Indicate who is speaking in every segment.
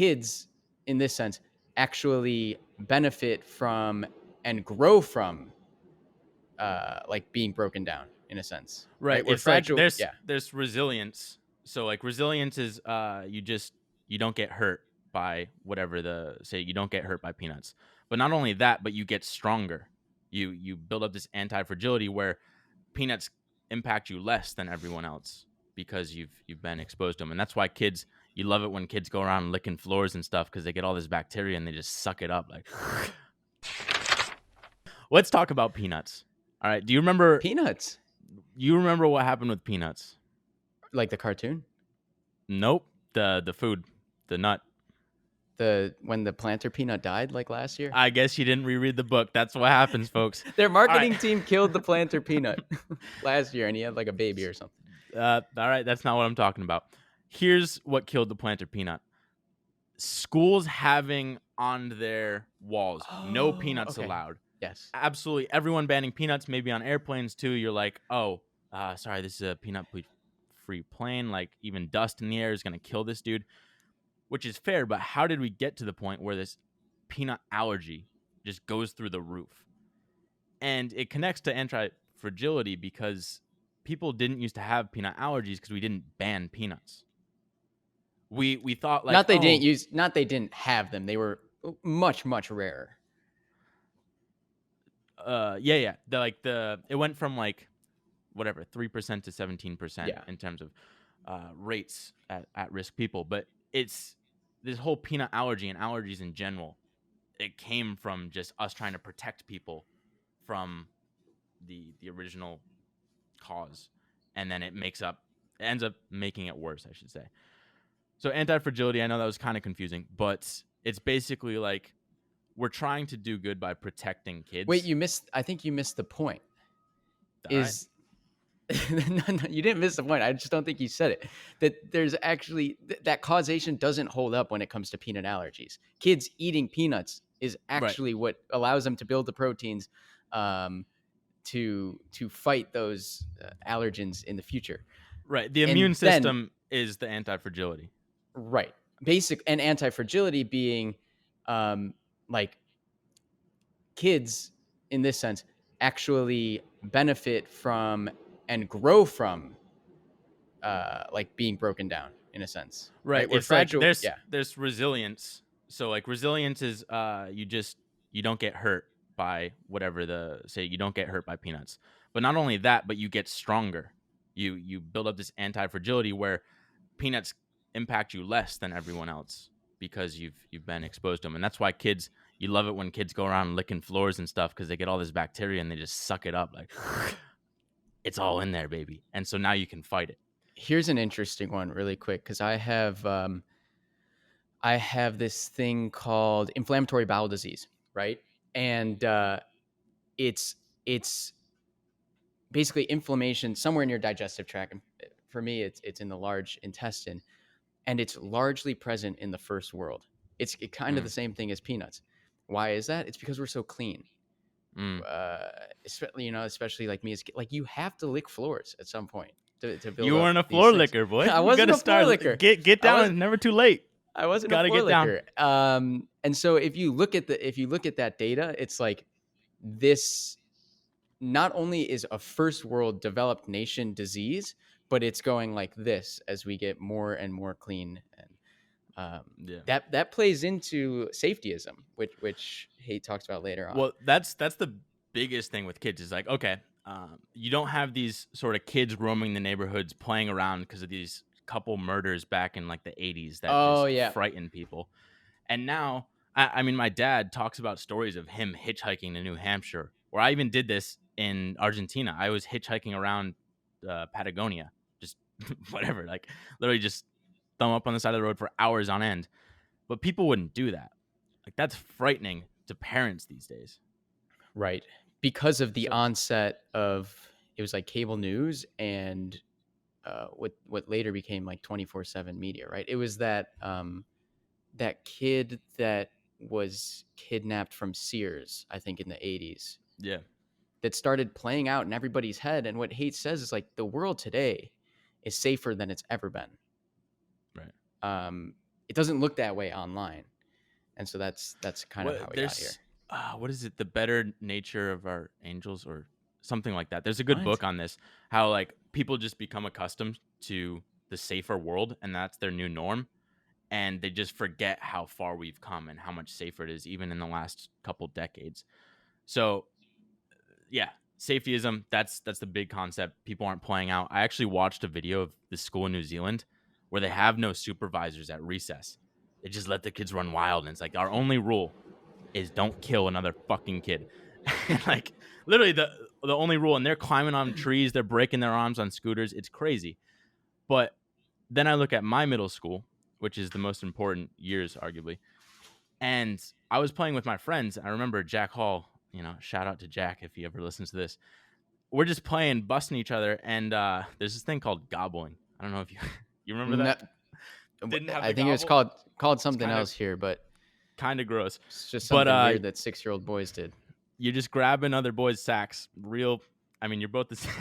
Speaker 1: kids in this sense actually benefit from and grow from like being broken down in a sense,
Speaker 2: Right.
Speaker 1: right? We're
Speaker 2: It's like
Speaker 1: fragile. Yeah.
Speaker 2: there's resilience. So like resilience is you don't get hurt by whatever the say you don't get hurt by peanuts. But not only that, but you get stronger. You build up this anti-fragility where peanuts impact you less than everyone else because you've been exposed to them. And that's why kids, you love it when kids go around licking floors and stuff because they get all this bacteria and they just suck it up like let's talk about peanuts. All right.
Speaker 1: Peanuts,
Speaker 2: You remember what happened with peanuts?
Speaker 1: like the cartoon,
Speaker 2: Nope. The food, the nut.
Speaker 1: when the planter peanut died like last year.
Speaker 2: I guess you didn't reread the book. That's what happens, folks.
Speaker 1: Their
Speaker 2: All
Speaker 1: marketing
Speaker 2: right.
Speaker 1: team killed the planter peanut last year, and he had like a baby or something.
Speaker 2: All right. That's not what I'm talking about. Here's what killed the planter peanut. Schools having on their walls, no peanuts
Speaker 1: Okay.
Speaker 2: allowed.
Speaker 1: Yes.
Speaker 2: Absolutely everyone banning peanuts, maybe on airplanes too. You're like, oh, sorry, this is a peanut-free plane. Like even dust in the air is going to kill this dude, which is fair. But how did we get to the point where this peanut allergy just goes through the roof? And it connects to anti-fragility because people didn't used to have peanut allergies because we didn't ban peanuts. We thought like
Speaker 1: Not they didn't have them. They were much rarer.
Speaker 2: Yeah. It went from like whatever 3% to 17%
Speaker 1: Yeah.
Speaker 2: in terms of rates at risk people. But it's this whole peanut allergy and allergies in general. It came from just us trying to protect people from the original cause, and then it ends up making it worse, I should say. So anti-fragility, I know that was kind of confusing, but it's basically like we're trying to do good by protecting kids.
Speaker 1: Wait, I think you missed the point.
Speaker 2: All right.
Speaker 1: No, you didn't miss the point. I just don't think you said it. That there's actually that causation doesn't hold up when it comes to peanut allergies. Kids eating peanuts is actually what allows them to build the proteins to fight those allergens in the future.
Speaker 2: Right. The immune system is the anti-fragility.
Speaker 1: Right. Basic and anti-fragility being like kids in this sense actually benefit from and grow from like being broken down in a sense.
Speaker 2: Right.
Speaker 1: We're
Speaker 2: It's
Speaker 1: fragile.
Speaker 2: like
Speaker 1: Yeah.
Speaker 2: there's resilience. So like resilience is you don't get hurt by whatever you don't get hurt by peanuts. But not only that, but you get stronger. You build up this anti-fragility where peanuts impact you less than everyone else because you've been exposed to them. And that's why kids, you love it when kids go around licking floors and stuff because they get all this bacteria and they just suck it up like it's all in there, baby. And so now you can fight it.
Speaker 1: Here's an interesting one really quick because I have this thing called inflammatory bowel disease, right? And it's basically inflammation somewhere in your digestive tract. And for me, it's in the large intestine, and it's largely present in the first world. It's kind of the same thing as peanuts. Why is that? It's because we're so clean. Especially like me, like you have to lick floors at some point to build.
Speaker 2: You
Speaker 1: up
Speaker 2: weren't a
Speaker 1: these
Speaker 2: floor
Speaker 1: things.
Speaker 2: licker, boy.
Speaker 1: I wasn't a floor licker.
Speaker 2: Get down. It's never too late.
Speaker 1: I wasn't
Speaker 2: Gotta
Speaker 1: a floor
Speaker 2: get
Speaker 1: licker. And so if you look at that data, it's like this not only is a first world developed nation disease, but it's going like this as we get more and more clean. And that plays into safetyism, which Haidt talks about later on.
Speaker 2: Well, that's the biggest thing with kids is like, okay, you don't have these sort of kids roaming the neighborhoods playing around because of these couple murders back in like the 80s that frighten people. And now, I mean, my dad talks about stories of him hitchhiking to New Hampshire, or I even did this in Argentina. I was hitchhiking around Patagonia, just whatever, like literally just thumb up on the side of the road for hours on end. But people wouldn't do that. Like that's frightening to parents these days.
Speaker 1: Right. Because of the onset of, it was like cable news and what later became like 24/7 media, right? It was that that kid that was kidnapped from Sears, I think in the 80s.
Speaker 2: Yeah.
Speaker 1: That started playing out in everybody's head. And what Haidt says is like the world today is safer than it's ever been.
Speaker 2: Right.
Speaker 1: it doesn't look that way online. And so that's kind of how we got here.
Speaker 2: There's what is it? The Better Nature of Our Angels or something like that. There's a good
Speaker 1: What?
Speaker 2: book on this. How like people just become accustomed to the safer world, and that's their new norm, and they just forget how far we've come and how much safer it is, even in the last couple decades. So, yeah, safetyism. That's the big concept people aren't playing out. I actually watched a video of this school in New Zealand where they have no supervisors at recess. They just let the kids run wild, and it's like our only rule is don't kill another fucking kid. Like literally the only rule, and they're climbing on trees, they're breaking their arms on scooters. It's crazy. But then I look at my middle school, which is the most important years arguably, and I was playing with my friends. I remember Jack Hall, shout out to Jack if he ever listens to this. We're just playing, busting each other, and there's this thing called gobbling. I don't know if you you remember that.
Speaker 1: Didn't have I think gobble? It was called something else here, but
Speaker 2: kind of gross.
Speaker 1: It's just something weird that 6-year-old boys did.
Speaker 2: You're just grabbing other boys' sacks. I mean, you're both the same.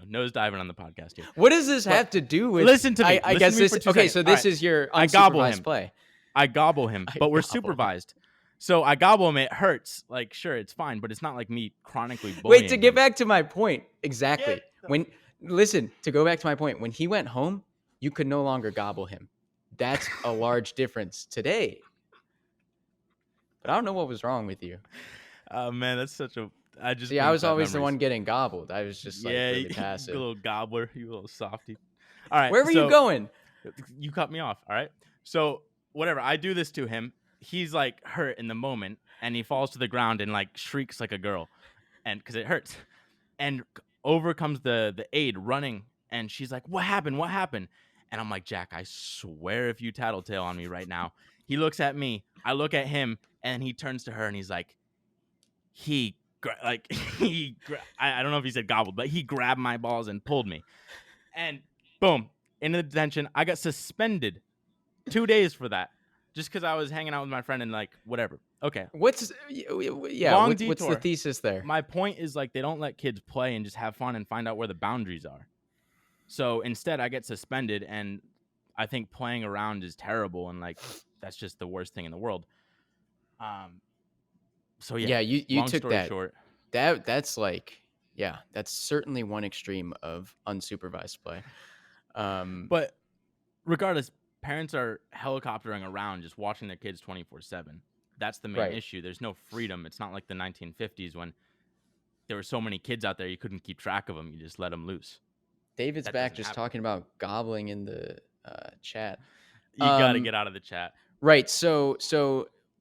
Speaker 2: Nose diving on the podcast here.
Speaker 1: What does this have to do with?
Speaker 2: Listen to me.
Speaker 1: I guess this. Okay, so this is your unsupervised play.
Speaker 2: I gobble him, but we're supervised. So I gobble him. It hurts. Like, sure, it's fine, but it's not like me chronically bullying.
Speaker 1: Wait, to get back to my point, exactly. To go back to my point, when he went home, you could no longer gobble him. That's a large difference today. But I don't know what was wrong with you.
Speaker 2: Oh man, that's such a.
Speaker 1: I was always the one getting gobbled. I was just really passive.
Speaker 2: You little gobbler, you little softy. All right,
Speaker 1: where were you going?
Speaker 2: You cut me off. All right, so whatever. I do this to him. He's like hurt in the moment, and he falls to the ground and like shrieks like a girl, and because it hurts. And over comes the aide running, and she's like, "What happened? What happened?" And I'm like, "Jack, I swear if you tattletale on me right now." He looks at me. I look at him, and he turns to her, and he's like, I don't know if he said gobbled, but he grabbed my balls and pulled me. And boom, into the detention. I got suspended 2 days for that. Just because I was hanging out with my friend and like, whatever. Okay.
Speaker 1: What's the thesis there?
Speaker 2: My point is like, they don't let kids play and just have fun and find out where the boundaries are. So instead I get suspended, and I think playing around is terrible. And like, that's just the worst thing in the world. So yeah,
Speaker 1: you took that.
Speaker 2: Short.
Speaker 1: That's like, that's certainly one extreme of unsupervised play.
Speaker 2: But regardless, parents are helicoptering around just watching their kids 24/7. That's the main issue. There's no freedom. It's not like the 1950s when there were so many kids out there you couldn't keep track of them. You just let them loose.
Speaker 1: David's back just talking about gobbling in the chat.
Speaker 2: You got to get out of the chat.
Speaker 1: Right. So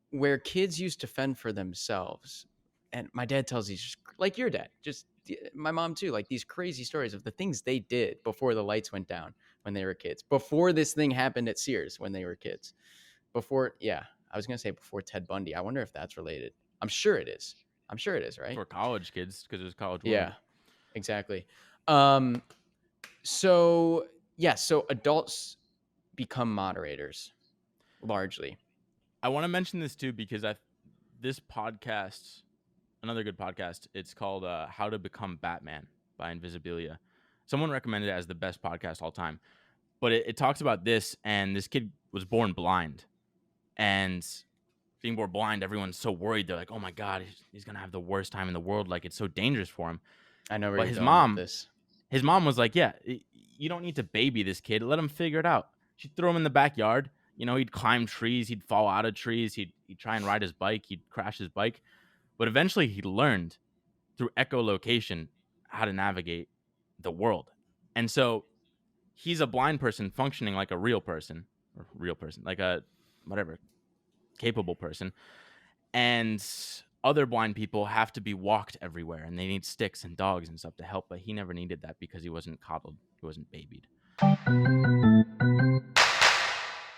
Speaker 1: where kids used to fend for themselves, and my dad tells these, like your dad, just my mom too, like these crazy stories of the things they did before the lights went down when they were kids, before this thing happened at Sears when they were kids, I was going to say before Ted Bundy. I wonder if that's related. I'm sure it is, right?
Speaker 2: For college kids, because it was college.
Speaker 1: Yeah, exactly. So adults become moderators largely.
Speaker 2: I want to mention this too, because this podcast, another good podcast, it's called How to Become Batman by Invisibilia. Someone recommended it as the best podcast all time. But it talks about this, and this kid was born blind. And being born blind, everyone's so worried. They're like, oh my God, he's going to have the worst time in the world. Like, it's so dangerous for him.
Speaker 1: I know where you're going with this.
Speaker 2: His mom was like, yeah, you don't need to baby this kid. Let him figure it out. She'd throw him in the backyard. He'd climb trees. He'd fall out of trees. He'd try and ride his bike. He'd crash his bike. But eventually he learned through echolocation how to navigate the world. And so he's a blind person functioning like a real person, like a whatever, capable person. And other blind people have to be walked everywhere, and they need sticks and dogs and stuff to help. But he never needed that because he wasn't coddled. He wasn't babied.